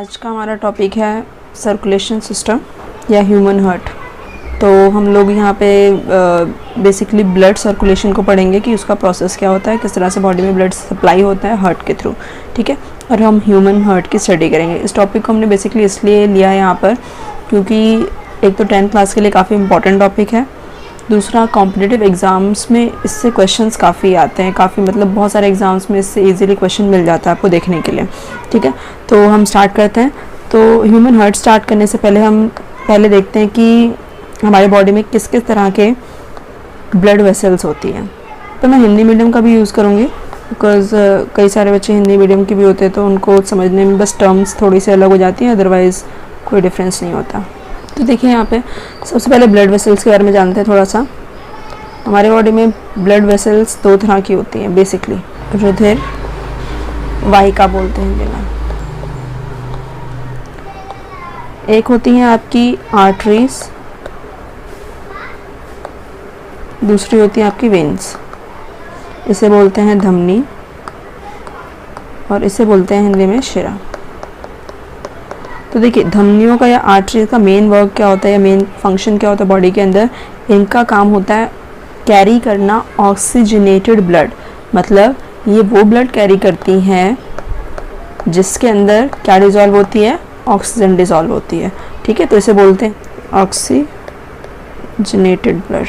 आज का हमारा टॉपिक है सर्कुलेशन सिस्टम या ह्यूमन हार्ट। तो हम लोग यहाँ पे बेसिकली ब्लड सर्कुलेशन को पढ़ेंगे कि उसका प्रोसेस क्या होता है, किस तरह से बॉडी में ब्लड सप्लाई होता है हार्ट के थ्रू, ठीक है। और हम ह्यूमन हार्ट की स्टडी करेंगे। इस टॉपिक को हमने बेसिकली इसलिए लिया है यहाँ पर क्योंकि एक तो 10th क्लास के लिए काफ़ी इंपॉर्टेंट टॉपिक है, दूसरा कॉम्पिटिटिव एग्ज़ाम्स में इससे क्वेश्चंस काफ़ी आते हैं, काफ़ी मतलब बहुत सारे एग्ज़ाम्स में इससे इजीली क्वेश्चन मिल जाता है आपको देखने के लिए, ठीक है। तो हम स्टार्ट करते हैं। तो ह्यूमन हार्ट स्टार्ट करने से पहले हम देखते हैं कि हमारे बॉडी में किस किस तरह के ब्लड वेसल्स होती हैं। तो मैं हिंदी मीडियम का भी यूज़ करूँगी बिकॉज़ कई सारे बच्चे हिंदी मीडियम के भी होते हैं, तो उनको समझने में बस टर्म्स थोड़ी सी अलग हो जाती हैं, अदरवाइज़ कोई डिफरेंस नहीं होता। तो देखिए यहाँ पे सबसे पहले ब्लड वेसल्स के बारे में जानते हैं थोड़ा सा। हमारे बॉडी में ब्लड वेसल्स दो तरह की होती हैं बेसिकली, रुधिर वाहिका बोलते हैं हिंदी में। एक होती हैं आपकी आर्टरीज, दूसरी होती है आपकी वेन्स। इसे बोलते हैं धमनी और इसे बोलते हैं हिंदी में शिरा। तो देखिए धमनियों का या आर्टरीज का मेन वर्क क्या होता है या मेन फंक्शन क्या होता है बॉडी के अंदर, इनका काम होता है कैरी करना ऑक्सीजनेटेड ब्लड। मतलब ये वो ब्लड कैरी करती हैं जिसके अंदर क्या डिज़ोल्व होती है, ऑक्सीजन डिज़ोल्व होती है, ठीक है। तो इसे बोलते हैं ऑक्सीजनेटेड ब्लड।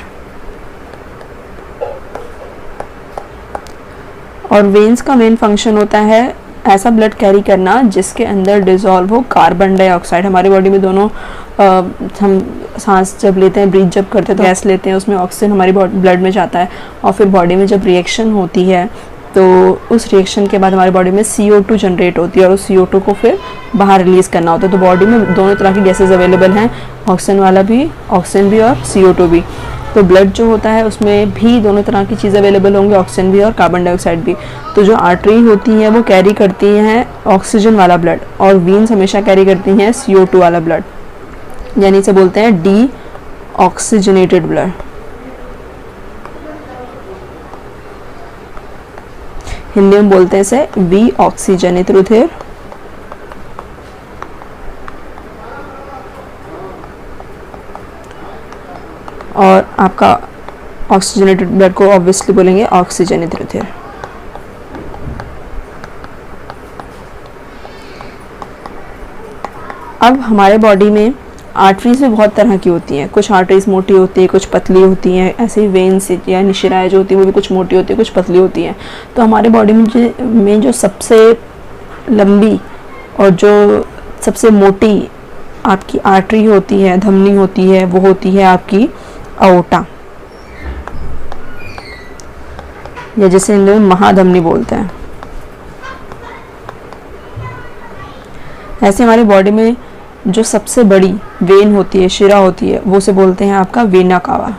और वेन्स का मेन फंक्शन होता है ऐसा ब्लड कैरी करना जिसके अंदर डिज़ोल्व हो कार्बन डाइऑक्साइड। हमारी बॉडी में दोनों हम सांस जब लेते हैं, ब्रीथ जब करते हैं तो गैस लेते हैं, उसमें ऑक्सीजन हमारी ब्लड में जाता है और फिर बॉडी में जब रिएक्शन होती है तो उस रिएक्शन के बाद हमारी बॉडी में CO2 जनरेट होती है और उस CO2 को फिर बाहर रिलीज़ करना होता है। तो बॉडी में दोनों तरह की गैसेज अवेलेबल हैं, ऑक्सीजन वाला भी, ऑक्सीजन भी और CO2 भी। तो ब्लड जो होता है उसमें भी दोनों तरह की चीज़ अवेलेबल होंगी, ऑक्सीजन भी और कार्बन डाइऑक्साइड भी। तो जो आर्टरी होती हैं वो कैरी करती हैं ऑक्सीजन वाला ब्लड और वीन्स हमेशा कैरी करती हैं CO2 वाला ब्लड, यानी इसे बोलते हैं डी ऑक्सीजनेटेड ब्लड। हिंदी में बोलते हैं इसे वी ऑक्सीजनित रुधिर। और आपका ऑक्सीजनेटेड ब्लड को ऑब्वियसली बोलेंगे ऑक्सीजनित रुधिर। अब हमारे बॉडी में आर्टरीज भी बहुत तरह की होती हैं। कुछ आर्टरीज मोटी होती है, कुछ पतली होती हैं। ऐसे ही वेन्स या शिराएं जो होती है वो भी कुछ मोटी होती है, कुछ पतली होती हैं। तो हमारे बॉडी में जो सबसे लंबी और जो सबसे मोटी आपकी आर्टरी होती है, धमनी होती है, वो होती है आपकी अओर्टा, या जिसे हिंदी में महाधमनी बोलते हैं। ऐसे हमारी बॉडी में जो सबसे बड़ी वेन होती है, शिरा होती है, वो से बोलते हैं आपका वेना कावा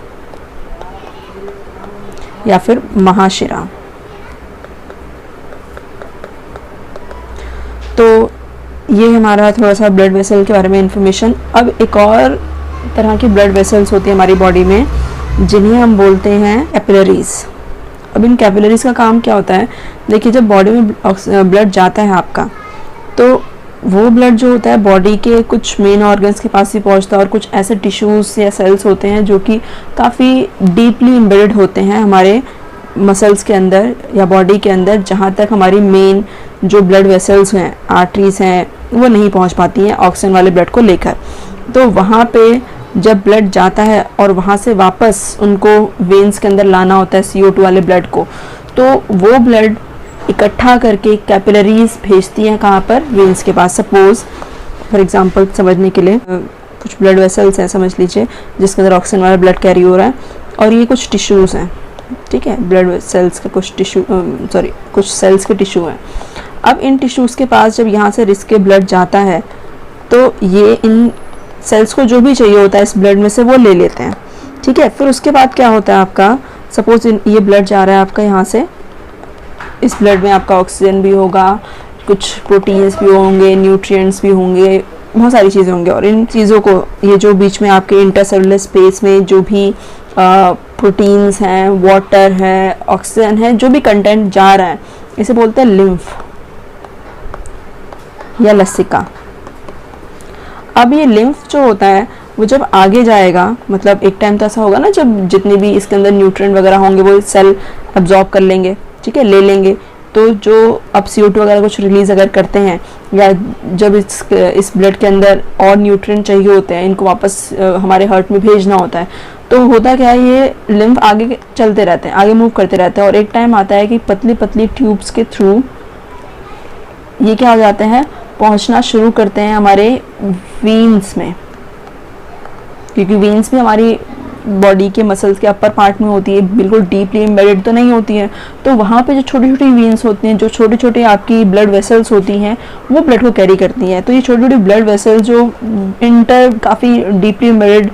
या फिर महाशिरा। तो ये हमारा थोड़ा सा ब्लड वेसल के बारे में इंफॉर्मेशन। अब एक और तरह की ब्लड वेसल्स होती है हमारी बॉडी में जिन्हें हम बोलते हैं कैपिलरीज। अब इन कैपिलरीज का काम क्या होता है, देखिए जब बॉडी में ब्लड जाता है आपका, तो वो ब्लड जो होता है बॉडी के कुछ मेन ऑर्गन्स के पास ही पहुंचता है और कुछ ऐसे टिश्यूज या सेल्स होते हैं जो कि काफ़ी डीपली एम्बेडेड होते हैं हमारे मसल्स के अंदर या बॉडी के अंदर, जहाँ तक हमारी मेन जो ब्लड वेसल्स हैं, आर्टरीज हैं, वो नहीं पहुँच पाती हैं ऑक्सीजन वाले ब्लड को लेकर। तो वहाँ पे जब ब्लड जाता है और वहाँ से वापस उनको वेन्स के अंदर लाना होता है CO2 वाले ब्लड को, तो वो ब्लड इकट्ठा करके कैपिलरीज भेजती हैं कहाँ पर, वेन्स के पास। सपोज फॉर एग्जांपल समझने के लिए कुछ ब्लड वेसल्स हैं समझ लीजिए जिसके अंदर ऑक्सीजन वाला ब्लड कैरी हो रहा है और ये कुछ टिश्यूज़ हैं, ठीक है, ब्लड सेल्स के कुछ सेल्स के टिश्यू हैं। अब इन टिश्यूज़ के पास जब यहाँ से रिस्क के ब्लड जाता है तो ये इन सेल्स को जो भी चाहिए होता है इस ब्लड में से वो ले लेते हैं, ठीक है। फिर उसके बाद क्या होता है आपका, सपोज ये ब्लड जा रहा है आपका यहाँ से, इस ब्लड में आपका ऑक्सीजन भी होगा, कुछ प्रोटीन्स भी होंगे, न्यूट्रिएंट्स भी होंगे, बहुत सारी चीज़ें होंगी। और इन चीज़ों को ये जो बीच में आपके इंटरसेलुलर स्पेस में जो भी प्रोटीन्स हैं, वाटर है, ऑक्सीजन है, जो भी कंटेंट जा रहा है, इसे बोलते हैं लिम्फ या लसिका। अब ये लिम्फ जो होता है वो जब आगे जाएगा, मतलब एक टाइम तो ऐसा होगा ना जब जितने भी इसके अंदर न्यूट्रिएंट वगैरह होंगे वो सेल अब्जॉर्ब कर लेंगे, ठीक है, ले लेंगे। तो जो अब CO2 वगैरह कुछ रिलीज अगर करते हैं, या जब इस ब्लड के अंदर और न्यूट्रिएंट चाहिए होते हैं, इनको वापस हमारे हार्ट में भेजना होता है, तो होता क्या है, ये लिम्फ आगे चलते रहते हैं, आगे मूव करते रहते हैं, और एक टाइम आता है कि पतली पतली ट्यूब्स के थ्रू ये क्या हो जाते हैं, पहुंचना शुरू करते हैं हमारे वीन्स में, क्योंकि वीन्स भी हमारी बॉडी के मसल्स के अपर पार्ट में होती है, बिल्कुल डीपली एम्बेडेड तो नहीं होती है। तो वहाँ पे जो छोटी छोटी वीन्स होती हैं, जो छोटे छोटे आपकी ब्लड वेसल्स होती हैं, वो ब्लड को कैरी करती हैं। तो ये छोटी छोटी ब्लड वेसल्स जो काफ़ी डीपली एम्बेडेड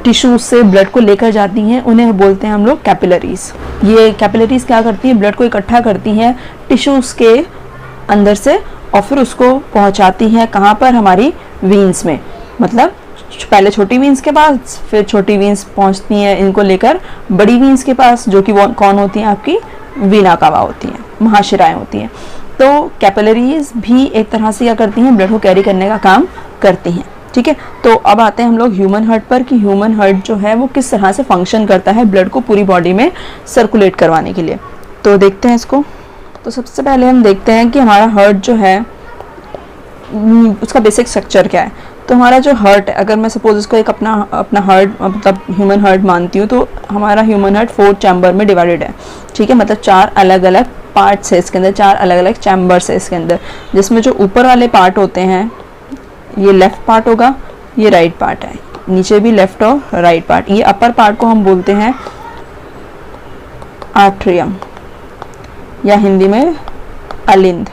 टिश्यूज से ब्लड को लेकर जाती हैं, उन्हें बोलते हैं हम लोग कैपिलरीज। ये कैपिलरीज क्या करती हैं, ब्लड को इकट्ठा करती हैं टिश्यूज के अंदर से, और फिर उसको पहुँचाती हैं कहाँ पर, हमारी वीन्स में। मतलब पहले छोटी वीन्स के पास, फिर छोटी वीन्स पहुंचती हैं इनको लेकर बड़ी वीन्स के पास, जो कि वो कौन होती हैं, आपकी वीना कावा होती हैं, महाशिराएं होती हैं। तो कैपिलरीज भी एक तरह से क्या करती हैं, ब्लड को कैरी करने का काम करती हैं, ठीक है। तो अब आते हैं हम लोग ह्यूमन हार्ट पर, कि ह्यूमन हार्ट जो है वो किस तरह से फंक्शन करता है ब्लड को पूरी बॉडी में सर्कुलेट करवाने के लिए। तो देखते हैं इसको। तो सबसे पहले हम देखते हैं कि हमारा हार्ट जो है उसका बेसिक स्ट्रक्चर क्या है। तो हमारा जो हार्ट है, अगर मैं सपोज इसको एक अपना हार्ट मतलब ह्यूमन हार्ट मानती हूँ, तो हमारा ह्यूमन हार्ट 4 चैम्बर में डिवाइडेड है, ठीक है। मतलब 4 अलग अलग पार्ट्स है इसके अंदर, 4 अलग अलग चैम्बर्स है इसके अंदर, जिसमें जो ऊपर वाले पार्ट होते हैं, ये लेफ्ट पार्ट होगा, ये राइट पार्ट है, नीचे भी लेफ्ट और राइट पार्ट। ये अपर पार्ट को हम बोलते हैं आर्ट्रियम, या हिंदी में अलिंद।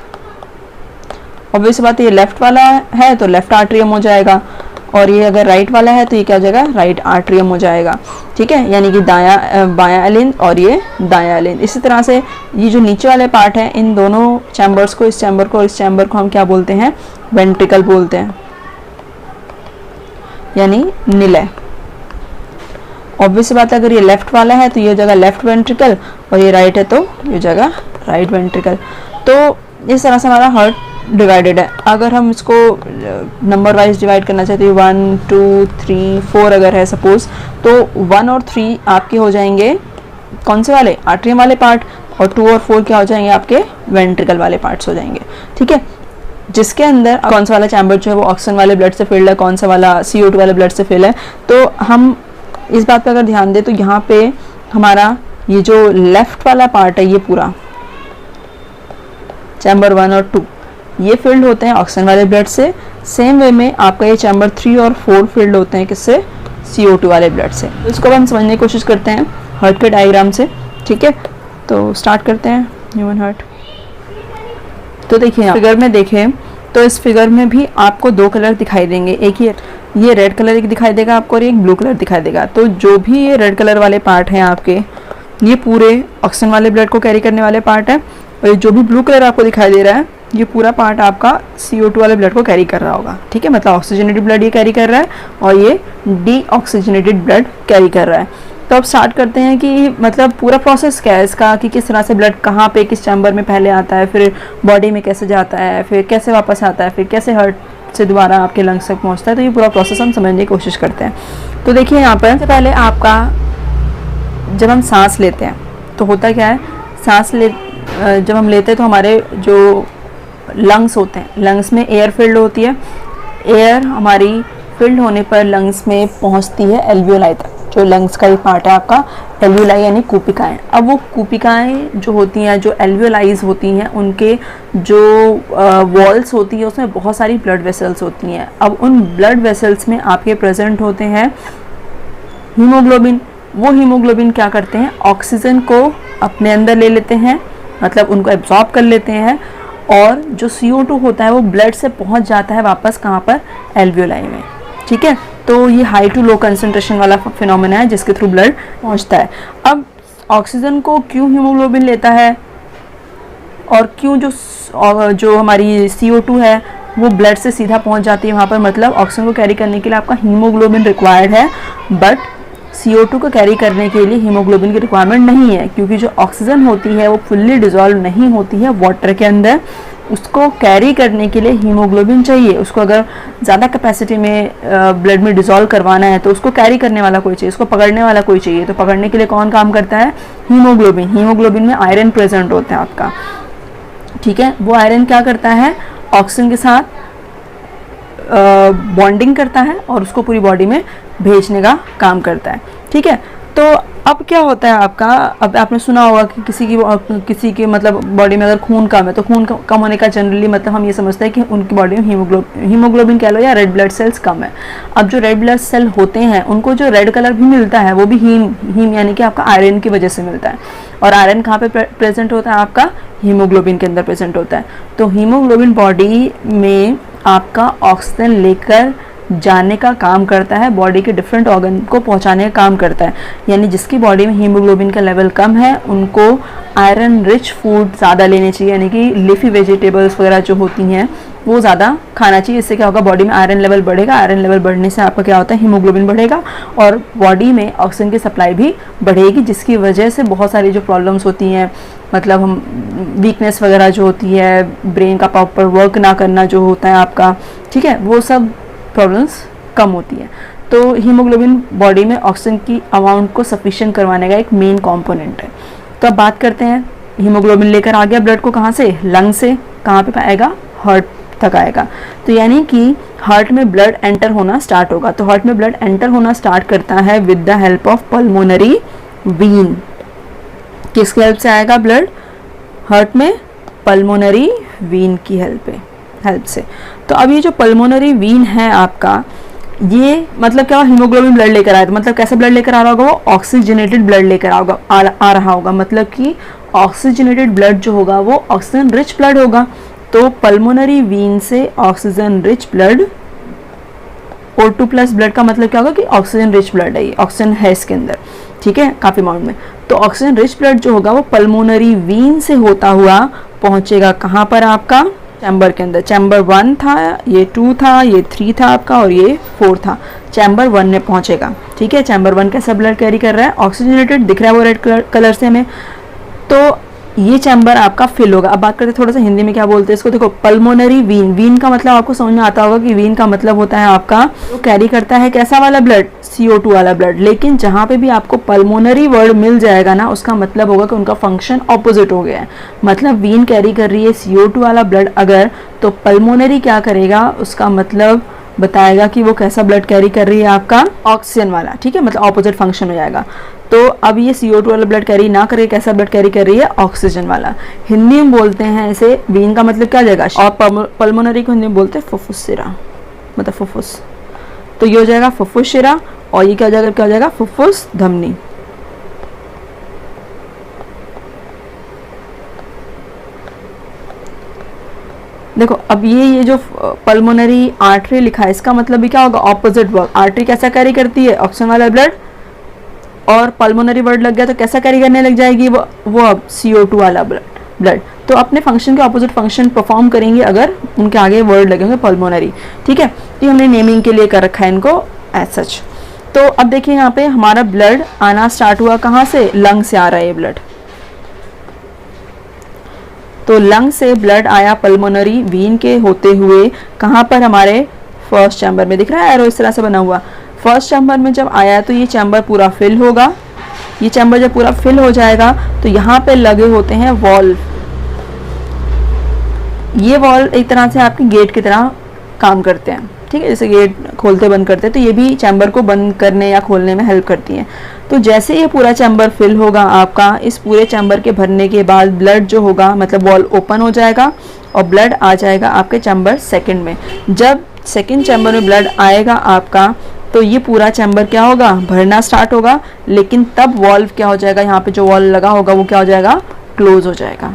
ऑब्वियस बात है, ये लेफ्ट वाला है तो लेफ्ट आर्ट्रियम हो जाएगा, और ये अगर राइट वाला है तो ये क्या हो जाएगा, राइट आर्ट्रियम हो जाएगा, ठीक है। यानी कि बायां अलिंद और ये दायां अलिंद। इसी तरह से ये जो नीचे वाले पार्ट है, इन दोनों चैम्बर्स को, इस चैम्बर को और इस चैम्बर को हम क्या बोलते हैं, वेंट्रिकल बोलते हैं, यानी निलय। ऑब्वियस बात है, अगर ये लेफ्ट वाला है तो ये जगह लेफ्ट वेंट्रिकल, और ये राइट है तो ये जगह राइट वेंट्रिकल। तो इस तरह से हमारा हार्ट डिवाइडेड है। अगर हम इसको नंबर वाइज डिवाइड करना चाहते हैं, 1 2 3 4 अगर है सपोज, तो 1 और 3 आपके हो जाएंगे कौन से वाले, आर्ट्रियम वाले पार्ट, और 2 और 4 क्या हो जाएंगे, आपके वेंट्रिकल वाले पार्ट्स हो जाएंगे, ठीक है। जिसके अंदर कौन सा वाला चैम्बर जो है वो ऑक्सीजन वाले ब्लड से फिल्ड है, कौन सा वाला CO2 वाले ब्लड से फिल है। तो हम इस बात पर अगर ध्यान दें तो यहाँ पे हमारा ये जो लेफ्ट वाला पार्ट है, ये पूरा चैम्बर 1 और 2 ये फिल्ड होते हैं ऑक्सीजन वाले ब्लड से। सेम वे में आपका ये चैम्बर 3 और 4 फिल्ड होते हैं किससे, CO2 वाले ब्लड से। तो इसको हम समझने की कोशिश करते हैं हार्ट के डायग्राम से, ठीक है। तो स्टार्ट करते हैं ह्यूमन हार्ट। तो देखिए फिगर में देखें तो इस फिगर में भी आपको 2 कलर दिखाई देंगे, एक ये रेड कलर दिखाई देगा आपको, और एक ब्लू कलर दिखाई देगा। तो जो भी ये रेड कलर वाले पार्ट हैं आपके, ये पूरे ऑक्सीजन वाले ब्लड को कैरी करने वाले पार्ट है, और ये जो भी ब्लू कलर आपको दिखाई दे रहा है, ये पूरा पार्ट आपका CO2 वाले ब्लड को कैरी कर रहा होगा, ठीक है। मतलब ऑक्सीजनेटेड ब्लड ये कैरी कर रहा है, और ये डीऑक्सीजनेटेड ब्लड कैरी कर रहा है। तो अब स्टार्ट करते हैं कि मतलब पूरा प्रोसेस क्या है इसका, कि किस तरह से ब्लड कहाँ पे किस चैम्बर में पहले आता है, फिर बॉडी में कैसे जाता है, फिर कैसे वापस आता है, फिर कैसे हार्ट से दोबारा आपके लंग्स तक पहुँचता है। तो ये पूरा प्रोसेस हम समझने की कोशिश करते हैं। तो देखिए यहाँ पर सबसे पहले आपका जब हम सांस लेते हैं तो होता क्या है, जब हम लेते हैं तो हमारे जो लंग्स होते हैं, लंग्स में एयर फिल्ड होती है। एयर हमारी फिल्ड होने पर लंग्स में पहुंचती है एल्वियोलाई तक। जो लंग्स का एक पार्ट है आपका एल्वियोलाई यानी कूपिकाएं। अब वो कूपिकाएं जो होती हैं, जो एल्वियोलाइज होती हैं, उनके जो वॉल्स होती है उसमें बहुत सारी ब्लड वेसल्स होती हैं। अब उन ब्लड वेसल्स में आपके प्रेजेंट होते हैं हीमोग्लोबिन। वो हीमोग्लोबिन क्या करते हैं, ऑक्सीजन को अपने अंदर ले लेते हैं, मतलब उनको एब्जॉर्ब कर लेते हैं, और जो CO2 होता है वो ब्लड से पहुंच जाता है वापस कहाँ पर, एल्वियोलाई में, ठीक है। तो ये हाई टू लो कंसंट्रेशन वाला फिनोमेना है जिसके थ्रू ब्लड पहुंचता है। अब ऑक्सीजन को क्यों हीमोग्लोबिन लेता है, और क्यों जो हमारी CO2 है वो ब्लड से सीधा पहुंच जाती है वहाँ पर, मतलब ऑक्सीजन को कैरी करने के लिए आपका हीमोग्लोबिन रिक्वायर्ड है, बट CO2 को कैरी करने के लिए हीमोग्लोबिन की रिक्वायरमेंट नहीं है, क्योंकि जो ऑक्सीजन होती है वो फुल्ली डिजॉल्व नहीं होती है वाटर के अंदर, उसको कैरी करने के लिए हीमोग्लोबिन चाहिए। उसको अगर ज़्यादा कैपेसिटी में ब्लड में डिसॉल्व करवाना है तो उसको कैरी करने वाला कोई चाहिए, उसको पकड़ने वाला कोई चाहिए। तो पकड़ने के लिए कौन काम करता है? हीमोग्लोबिन। हीमोग्लोबिन में आयरन प्रेजेंट होता है आपका, ठीक है। वो आयरन क्या करता है? ऑक्सीजन के साथ बॉन्डिंग करता है और उसको पूरी बॉडी में भेजने का काम करता है, ठीक है। तो अब क्या होता है आपका, अब आपने सुना होगा कि किसी के मतलब बॉडी में अगर खून कम है तो खून कम होने का जनरली मतलब हम ये समझते हैं कि उनकी बॉडी में हीमोग्लोबिन कह लो या रेड ब्लड सेल्स कम है। अब जो रेड ब्लड सेल होते हैं उनको जो रेड कलर भी मिलता है वो भी हीम यानी कि आपका आयरन की वजह से मिलता है। और आयरन कहाँ पे प्रेजेंट होता है? आपका हीमोग्लोबिन के अंदर प्रेजेंट होता है। तो हीमोग्लोबिन बॉडी में आपका ऑक्सीजन लेकर जाने का काम करता है, बॉडी के डिफरेंट ऑर्गन को पहुंचाने का काम करता है। यानी जिसकी बॉडी में हीमोग्लोबिन का लेवल कम है उनको आयरन रिच फूड ज़्यादा लेने चाहिए, यानी कि लीफी वेजिटेबल्स वगैरह जो होती हैं वो ज़्यादा खाना चाहिए। इससे क्या होगा? बॉडी में आयरन लेवल बढ़ेगा। आयरन लेवल बढ़ने से आपका क्या होता है? हीमोग्लोबिन बढ़ेगा और बॉडी में ऑक्सीजन की सप्लाई भी बढ़ेगी, जिसकी वजह से बहुत सारी जो प्रॉब्लम्स होती हैं, मतलब हम वीकनेस वगैरह जो होती है, ब्रेन का प्रॉपर वर्क ना करना जो होता है आपका, ठीक है, वो सब प्रॉब्लम्स कम होती है। तो हीमोग्लोबिन बॉडी में ऑक्सीजन की अमाउंट को सफिशिएंट करवाने का एक मेन कंपोनेंट है। तो अब बात करते हैं, हीमोग्लोबिन लेकर आ गया ब्लड को कहाँ से? लंग से। कहाँ पे आएगा? हार्ट तक आएगा। तो यानी कि हार्ट में ब्लड एंटर होना स्टार्ट होगा। तो हार्ट में ब्लड एंटर होना स्टार्ट करता है with the help of pulmonary Wien. किसकी हेल्प से आएगा ब्लड हार्ट में? पल्मोनरी वीन की हेल्प से। तो अब ये जो पल्मोनरी वीन है आपका, ये मतलब क्या? हीमोग्लोबिन ब्लड लेकर आया, तो मतलब कैसा ब्लड लेकर आ रहा होगा? वो ऑक्सीजनेटेड ब्लड लेकर आ रहा होगा। मतलब कि ऑक्सीजनेटेड ब्लड जो होगा वो ऑक्सीजन रिच ब्लड होगा। तो पल्मोनरी वीन से oxygen rich blood, O2 plus blood का मतलब क्या होगा? कि ऑक्सीजन रिच ब्लड है, ये ऑक्सीजन है इसके अंदर, ठीक है, काफी अमाउंट में। तो ऑक्सीजन रिच ब्लड जो होगा वो पल्मोनरी वीन से होता हुआ पहुंचेगा कहाँ पर? आपका चैम्बर के अंदर। चैम्बर 1 था, ये 2 था, ये 3 था आपका और ये 4 था। चैम्बर 1 में पहुंचेगा, ठीक है। चैम्बर 1 कैसा ब्लड कैरी कर रहा है? ऑक्सीजनेटेड दिख रहा है वो रेड कलर से हमें। तो ये चैम्बर आपका फिल होगा। अब बात करते हैं थोड़ा सा हिंदी में क्या बोलते हैं इसको। देखो, पल्मोनरी वीन, वीन का मतलब आपको समझ में आता होगा कि वीन का मतलब होता है आपका जो कैरी करता है कैसा वाला ब्लड? CO2 वाला ब्लड। लेकिन जहाँ पे भी आपको पल्मोनरी वर्ड मिल जाएगा ना, उसका मतलब होगा कि उनका फंक्शन ऑपोजिट हो गया है। मतलब वीन कैरी कर रही है CO2 वाला ब्लड अगर, तो पल्मोनरी क्या करेगा? उसका मतलब बताएगा कि वो कैसा ब्लड कैरी कर रही है? आपका ऑक्सीजन वाला, ठीक है, मतलब ऑपोजिट फंक्शन हो जाएगा। तो अब ये CO2 वाला ब्लड कैरी ना करे, कैसा ब्लड कैरी कर रही है? ऑक्सीजन वाला। हिंदी में बोलते हैं इसे, वीन का मतलब क्या जाएगा? और पल्मोनरी को हिंदी में बोलते हैं फुफ्फुस शिरा, मतलब फुफ्फुस। तो ये हो जाएगा फुफ्फुस शिरा और ये क्या हो जाएगा? फुफ्फुस धमनी। देखो, अब ये जो पल्मोनरी आर्टरी लिखा है इसका मतलब भी क्या होगा? Opposite work. आर्टरी कैसा कैरी करती है? ऑक्सीजन वाला ब्लड, और पल्मोनरी वर्ड लग गया तो कैसा कैरी करने लग जाएगी वो अब CO2 वाला ब्लड। तो अपने फंक्शन के ऑपोजिट फंक्शन परफॉर्म करेंगे अगर उनके आगे वर्ड लगेंगे पल्मोनरी, ठीक है। तो हमने नेमिंग के लिए कर रखा है इनको एज सच। तो अब देखिए यहाँ पे हमारा ब्लड आना स्टार्ट हुआ कहाँ से? लंग से आ रहा है ये ब्लड। तो लंग से ब्लड आया पल्मोनरी वीन के होते हुए कहाँ पर? हमारे फर्स्ट चैम्बर में। दिख रहा है एरो इस तरह से बना हुआ। फर्स्ट चैम्बर में जब आया तो ये चैम्बर पूरा फिल होगा। ये चैम्बर जब पूरा फिल हो जाएगा तो यहाँ पे लगे होते हैं वॉल्व। ये वॉल्व एक तरह से आपके गेट की तरह काम करते हैं, ठीक है, जैसे गेट खोलते बंद करते हैं, तो ये भी चैम्बर को बंद करने या खोलने में हेल्प करती हैं। तो जैसे ये पूरा चैम्बर फिल होगा आपका, इस पूरे चैम्बर के भरने के बाद ब्लड जो होगा मतलब वॉल्व ओपन हो जाएगा और ब्लड आ जाएगा आपके चैम्बर सेकंड में। जब सेकंड चैम्बर में ब्लड आएगा आपका तो ये पूरा चैम्बर क्या होगा? भरना स्टार्ट होगा। लेकिन तब वॉल्व क्या हो जाएगा? यहाँ पे जो वॉल्व लगा होगा वो क्या हो जाएगा? क्लोज हो जाएगा,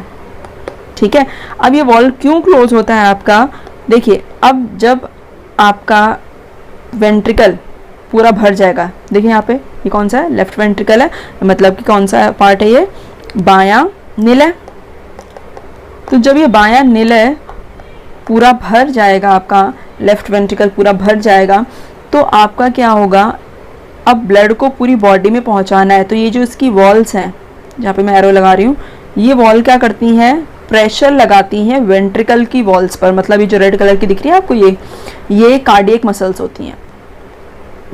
ठीक है। अब ये वॉल्व क्यों क्लोज होता है आपका? देखिए, अब जब आपका वेंट्रिकल पूरा भर जाएगा, देखिए यहाँ पे ये कौन सा है? लेफ्ट वेंट्रिकल है, मतलब कि कौन सा पार्ट है ये? बायां निलय। तो जब ये बायां निलय पूरा भर जाएगा, आपका लेफ्ट वेंट्रिकल पूरा भर जाएगा, तो आपका क्या होगा? अब ब्लड को पूरी बॉडी में पहुंचाना है। तो ये जो इसकी वॉल्स हैं, जहाँ पे मैं एरो लगा रही हूँ, ये वॉल क्या करती हैं? प्रेशर लगाती हैं वेंट्रिकल की वॉल्स पर। मतलब ये जो रेड कलर की दिख रही है आपको, ये कार्डियक मसल्स होती हैं,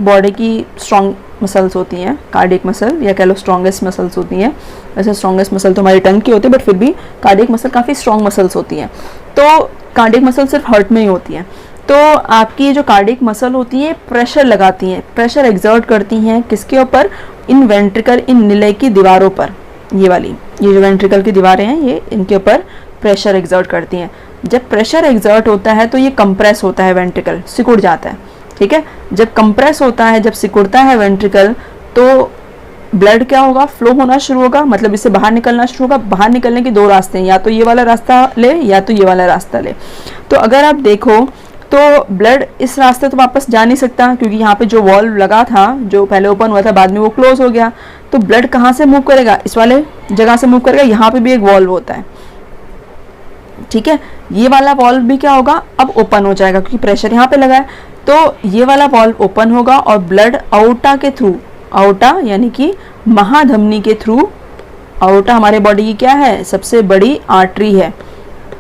बॉडी की स्ट्रॉन्ग मसल्स होती हैं, कार्डियक मसल या कह लो स्ट्रॉन्गेस्ट मसल्स होती हैं। वैसे स्ट्रॉन्गेस्ट मसल तो हमारी टंग की होती है, बट फिर भी कार्डियक मसल काफ़ी स्ट्रॉन्ग मसल्स होती हैं। तो कार्डियक मसल सिर्फ हार्ट में ही होती हैं। तो आपकी जो कार्डियक मसल होती है प्रेशर लगाती हैं, प्रेशर एग्जर्ट करती हैं किसके ऊपर, इन वेंट्रिकल, इन निलय की दीवारों पर। ये जो वेंट्रिकल की दीवारें हैं ये इनके ऊपर प्रेशर एग्जर्ट करती हैं। जब प्रेशर एग्जर्ट होता है तो ये कंप्रेस होता है, वेंट्रिकल सिकुड़ जाता है। ठीक है, जब कंप्रेस होता है, जब सिकुड़ता है वेंट्रिकल, तो ब्लड क्या होगा, फ्लो होना शुरू होगा, मतलब इससे बाहर निकलना शुरू होगा। बाहर निकलने के दो रास्ते हैं, या तो ये वाला रास्ता ले या तो ये वाला रास्ता ले। तो अगर आप देखो तो ब्लड इस रास्ते तो वापस जा नहीं सकता, क्योंकि यहाँ पे जो वॉल्व लगा था, जो पहले ओपन हुआ था बाद में वो क्लोज हो गया। तो ब्लड कहाँ से मूव करेगा, इस वाले जगह से मूव करेगा। यहाँ पे भी एक वॉल्व होता है, ठीक है, ये वाला वॉल्व भी क्या होगा, अब ओपन हो जाएगा क्योंकि प्रेशर यहाँ पे लगा है। तो ये वाला वॉल्व ओपन होगा और ब्लड आउटा के थ्रू, आउटा यानी कि महाधमनी के थ्रू, आउटा हमारे बॉडी की क्या है, सबसे बड़ी आर्टरी है,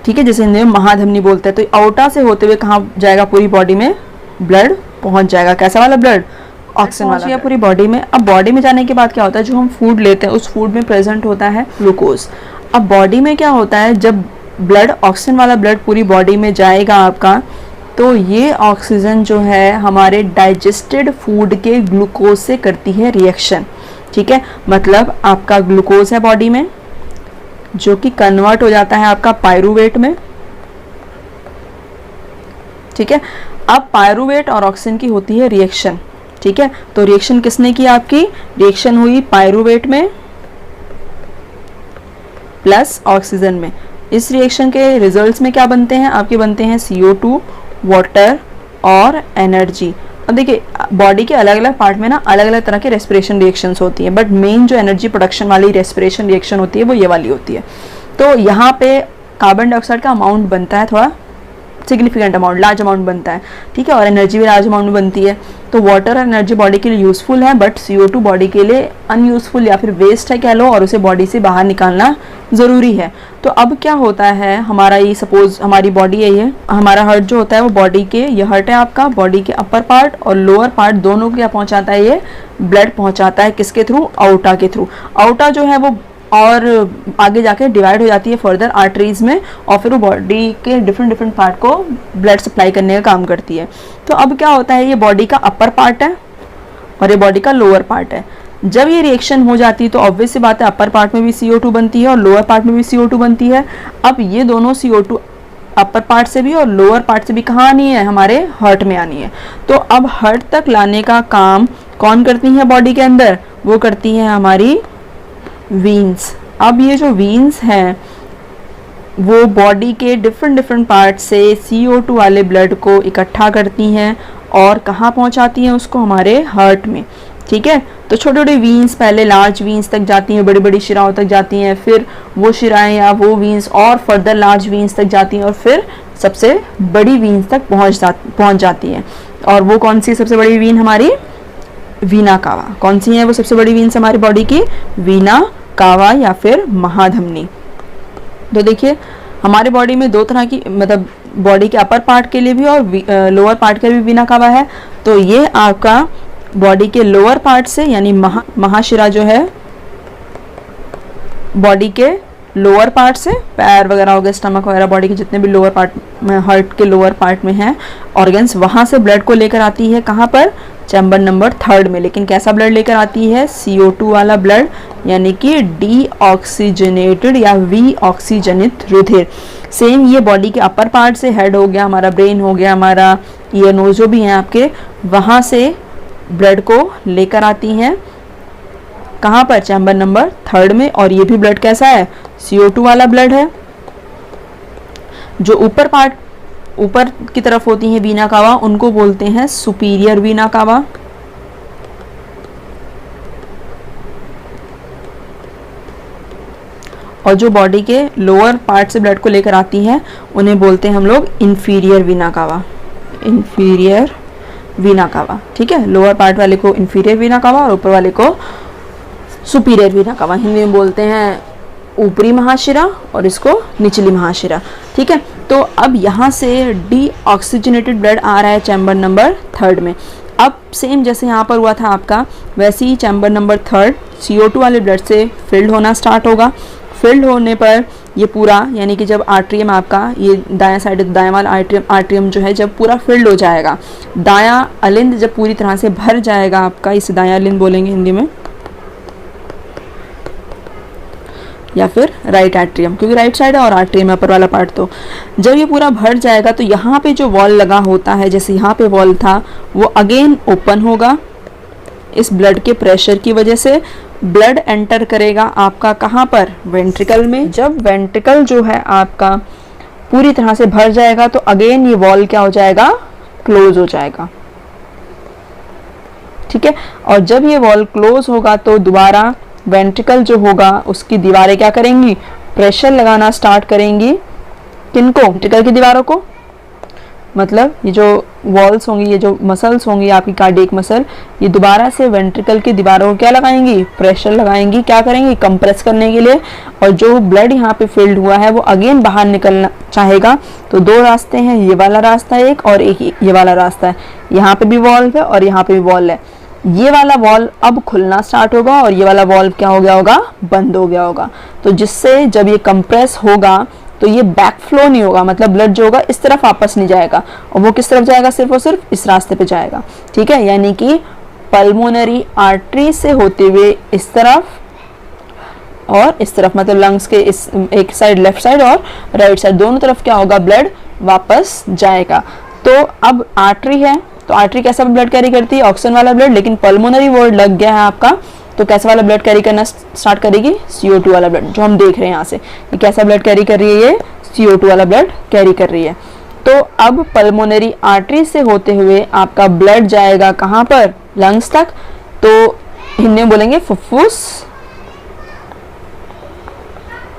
ठीक है, जैसे हिंदी में महाधमनी बोलते हैं। तो आउटा से होते हुए कहाँ जाएगा, पूरी बॉडी में ब्लड पहुंच जाएगा। कैसा वाला ब्लड, ऑक्सीजन वाला, पूरी बॉडी में। अब बॉडी में जाने के बाद क्या होता है, जो हम फूड लेते हैं उस फूड में प्रेजेंट होता है ग्लूकोज। अब बॉडी में क्या होता है, जब ब्लड, ऑक्सीजन वाला ब्लड पूरी बॉडी में जाएगा आपका, तो ये ऑक्सीजन जो है हमारे डाइजेस्टेड फूड के ग्लूकोज से करती है रिएक्शन। ठीक है, मतलब आपका ग्लूकोज है बॉडी में जो कि कन्वर्ट हो जाता है आपका पायरूवेट में। ठीक है, अब पायरूवेट और ऑक्सीजन की होती है रिएक्शन। ठीक है, तो रिएक्शन किसने की, आपकी रिएक्शन हुई पायरूवेट में प्लस ऑक्सीजन में। इस रिएक्शन के रिजल्ट्स में क्या बनते हैं, आपके बनते हैं CO2, वाटर और एनर्जी। अब देखिए बॉडी के अलग अलग पार्ट में ना अलग अलग तरह के रेस्पिरेशन रिएक्शंस होती हैं, बट मेन जो एनर्जी प्रोडक्शन वाली रेस्पिरेशन रिएक्शन होती है वो ये वाली होती है। तो यहाँ पे कार्बन डाइऑक्साइड का अमाउंट बनता है, थोड़ा सिग्निफिकेंट अमाउंट, लार्ज अमाउंट बनता है। ठीक है, और एनर्जी भी लार्ज अमाउंट में बनती है। तो वाटर और एनर्जी बॉडी के लिए यूजफुल है, बट CO2 बॉडी के लिए अनयूजफुल या फिर वेस्ट है कह लो, और उसे बॉडी से बाहर निकालना ज़रूरी है। तो अब क्या होता है, हमारा ये सपोज हमारी बॉडी है, ये हमारा हार्ट जो होता है वो बॉडी के, ये हार्ट है आपका, बॉडी के अपर पार्ट और लोअर पार्ट दोनों को क्या पहुंचाता है, ये ब्लड पहुंचाता है किसके थ्रू, आउटा के थ्रू। आउटा जो है वो और आगे जाके डिवाइड हो जाती है फर्दर आर्टरीज में, और फिर वो बॉडी के डिफरेंट पार्ट को ब्लड सप्लाई करने का काम करती है। तो अब क्या होता है, ये बॉडी का अपर पार्ट है और ये बॉडी का लोअर पार्ट है। जब ये रिएक्शन हो जाती है तो ऑब्वियस सी बात है अपर पार्ट में भी CO2 बनती है और लोअर पार्ट में भी CO2 बनती है। अब ये दोनों CO2 अपर पार्ट से भी और लोअर पार्ट से भी कहाँ आनी है, हमारे हार्ट में आनी है। तो अब हार्ट तक लाने का काम कौन करती है बॉडी के अंदर, वो करती है हमारी वीन्स। अब ये जो वीन्स हैं वो बॉडी के डिफरेंट पार्ट से CO2 वाले ब्लड को इकट्ठा करती हैं और कहाँ पहुँचाती हैं उसको, हमारे हार्ट में। ठीक है, तो छोटे छोटे वीन्स पहले लार्ज वीन्स तक जाती हैं, बड़ी बड़ी शिराओं तक जाती हैं, फिर वो शिराएं या वो वीन्स और फर्दर लार्ज वीन्स तक जाती हैं और फिर सबसे बड़ी वीन्स तक पहुँच जाती हैं। और वो कौन सी सबसे बड़ी वीन, हमारी वीना कावा। कौन सी है वो सबसे बड़ी वीन्स हमारी बॉडी की, वीना कावा या फिर महाधमनी। तो देखिए हमारे बॉडी में दो तरह की, मतलब बॉडी के अपर पार्ट के लिए भी और लोअर पार्ट के लिए भी वीना कावा है। तो ये आपका बॉडी के लोअर पार्ट से यानी महाशिरा जो है बॉडी के लोअर पार्ट से, पैर वगैरह हो गए, स्टमक वगैरह, बॉडी के जितने भी लोअर पार्ट में, हार्ट के लोअर पार्ट में हैं ऑर्गन्स, वहाँ से ब्लड को लेकर आती है कहाँ पर, चैम्बर नंबर 3 में। लेकिन कैसा ब्लड लेकर आती है, CO2 वाला ब्लड, यानी कि डीऑक्सीजनेटेड या विऑक्सीजनित रुधिर। सेम ये बॉडी के अपर पार्ट से, हेड हो गया हमारा, ब्रेन हो गया हमारा, ईयर नोज जो भी हैं आपके, वहाँ से ब्लड को लेकर आती हैं कहाँ पर, चैम्बर नंबर 3 में। और ये भी ब्लड कैसा है, CO2 वाला ब्लड है। जो ऊपर पार्ट, ऊपर की तरफ होती हैं वीना कावा, उनको बोलते हैं सुपीरियर वीना कावा। और जो बॉडी के लोअर पार्ट से ब्लड को लेकर आती है उन्हें बोलते हैं हम लोग इंफीरियर वीना कावा, इंफीरियर वीना कावा। ठीक है, लोअर पार्ट वाले को इंफीरियर वीना कावा और ऊपर वाले को सुपीरियर वीना कावा। हिंदी में बोलते हैं ऊपरी महाशिरा और इसको निचली महाशिरा। ठीक है, तो अब यहाँ से डीऑक्सीजनेटेड ब्लड आ रहा है चैम्बर नंबर 3 में। अब सेम जैसे यहाँ पर हुआ था आपका, वैसे ही चैम्बर नंबर 3 CO2 वाले ब्लड से फिल्ड होना स्टार्ट होगा। फिल्ड होने पर ये पूरा, यानी कि जब आर्ट्रियम आपका, ये दायां साइड दायां वाला आर्ट्रियम जो है जब पूरा फिल्ड हो जाएगा, दायां अलिंद जब पूरी तरह से भर जाएगा आपका, इसे दायां अलिंद बोलेंगे हिंदी में, या फिर राइट आर्ट्रियम, क्योंकि राइट साइड है और आर्ट्रियम है ऊपर वाला पार्ट। तो जब ये पूरा भर जाएगा तो यहाँ पे जो वॉल लगा होता है, जैसे यहाँ पे वॉल था, वो अगेन ओपन होगा। इस ब्लड के प्रेशर की वजह से ब्लड एंटर करेगा आपका कहाँ पर, वेंट्रिकल में। जब वेंट्रिकल जो है आपका पूरी तरह से भर जाएगा तो अगेन ये वॉल क्या हो जाएगा, क्लोज हो जाएगा। ठीक है, और जब ये वॉल क्लोज होगा तो दोबारा वेंट्रिकल जो होगा उसकी दीवारें क्या करेंगी, प्रेशर लगाना स्टार्ट करेंगी। किनको, वेंट्रिकल की दीवारों को, मतलब ये जो वॉल्स होंगी, ये जो मसल्स होंगी आपकी कार्डियक मसल, ये दोबारा से वेंट्रिकल की दीवारों को क्या लगाएंगी, प्रेशर लगाएंगी। क्या करेंगी, कंप्रेस करने के लिए। और जो ब्लड यहाँ पे फिल्ड हुआ है वो अगेन बाहर निकलना चाहेगा। तो दो रास्ते हैं, ये वाला रास्ता एक और एक ये वाला रास्ता है। यहाँ पे भी वॉल्व है और यहाँ पे भी वॉल है। ये वाला वॉल्व अब खुलना स्टार्ट होगा और ये वाला वॉल्व क्या हो गया होगा, बंद हो गया होगा। तो जिससे जब ये कंप्रेस होगा तो ये बैक फ्लो नहीं होगा, मतलब ब्लड जो होगा इस तरफ वापस नहीं जाएगा, और वो किस तरफ जाएगा, सिर्फ और सिर्फ इस रास्ते पे जाएगा। ठीक है, यानी कि पल्मोनरी आर्टरी से होते हुए इस तरफ और इस तरफ, मतलब लंग्स के इस एक साइड लेफ्ट साइड और राइट साइड दोनों तरफ क्या होगा, ब्लड वापस जाएगा। तो अब आर्टरी है, तो आर्टरी कैसा ब्लड कैरी करती है, ऑक्सीजन वाला ब्लड, लेकिन पल्मोनरी वर्ड लग गया है आपका, तो कैसा वाला ब्लड कैरी करना स्टार्ट करेगी, CO2 वाला ब्लड, जो हम देख रहे हैं यहाँ से। ये कैसा ब्लड कैरी कर रही है, ये CO2 वाला ब्लड कैरी कर रही है। तो अब पल्मोनरी आर्टरी से होते हुए आपका ब्लड जाएगा कहाँ पर, लंग्स तक। तो हिंदी में बोलेंगे फुफ्फुस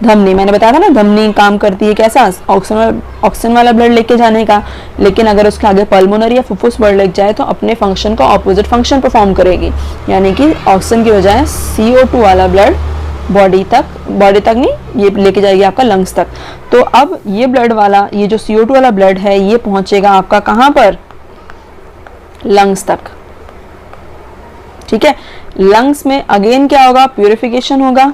धमनी। मैंने बताया था ना, धमनी काम करती है कैसा, ऑक्सीजन वाला ब्लड लेके जाने का, लेकिन अगर उसके आगे पल्मोनरी या फुफ्फुस वर्ड लग जाए तो अपने फंक्शन का ऑपोजिट फंक्शन परफॉर्म करेगी, यानी कि ऑक्सीजन की बजाय CO2 वाला ब्लड बॉडी तक नहीं, ये लेके जाएगी आपका लंग्स तक। तो अब ये ब्लड वाला, ये जो CO2 वाला ब्लड है, ये पहुंचेगा आपका कहाँ पर, लंग्स तक। ठीक है, लंग्स में अगेन क्या होगा, प्यूरिफिकेशन होगा,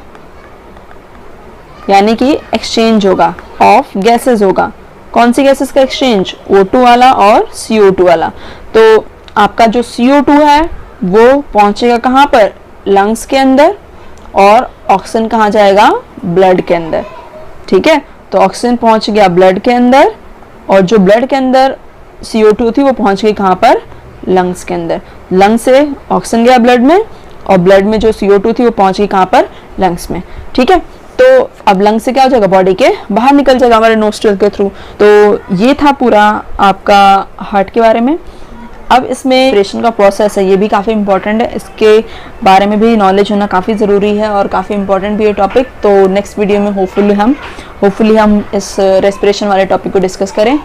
यानी कि एक्सचेंज होगा ऑफ गैसेस होगा। कौन सी गैसेस का एक्सचेंज, O2 वाला और CO2 वाला। तो आपका जो CO2 है वो पहुंचेगा कहाँ पर, लंग्स के अंदर, और ऑक्सीजन कहाँ जाएगा, ब्लड के अंदर। ठीक है, तो ऑक्सीजन पहुंच गया ब्लड के अंदर, और जो ब्लड के अंदर CO2 थी वो पहुंच गई कहाँ पर, लंग्स के अंदर। लंग्स से ऑक्सीजन गया ब्लड में, और ब्लड में जो CO2 थी वो पहुंच गई कहाँ पर, लंग्स में। ठीक है, तो अब लंग्स से क्या हो जाएगा, बॉडी के बाहर निकल जाएगा हमारे नोस्ट्रिल के थ्रू। तो ये था पूरा आपका हार्ट के बारे में। अब इसमें रेस्पिरेशन का प्रोसेस है, ये भी काफ़ी इंपॉर्टेंट है, इसके बारे में भी नॉलेज होना काफ़ी ज़रूरी है और काफ़ी इंपॉर्टेंट भी है टॉपिक। तो नेक्स्ट वीडियो में होपफुली हम इस रेस्पिरेशन वाले टॉपिक को डिस्कस करें।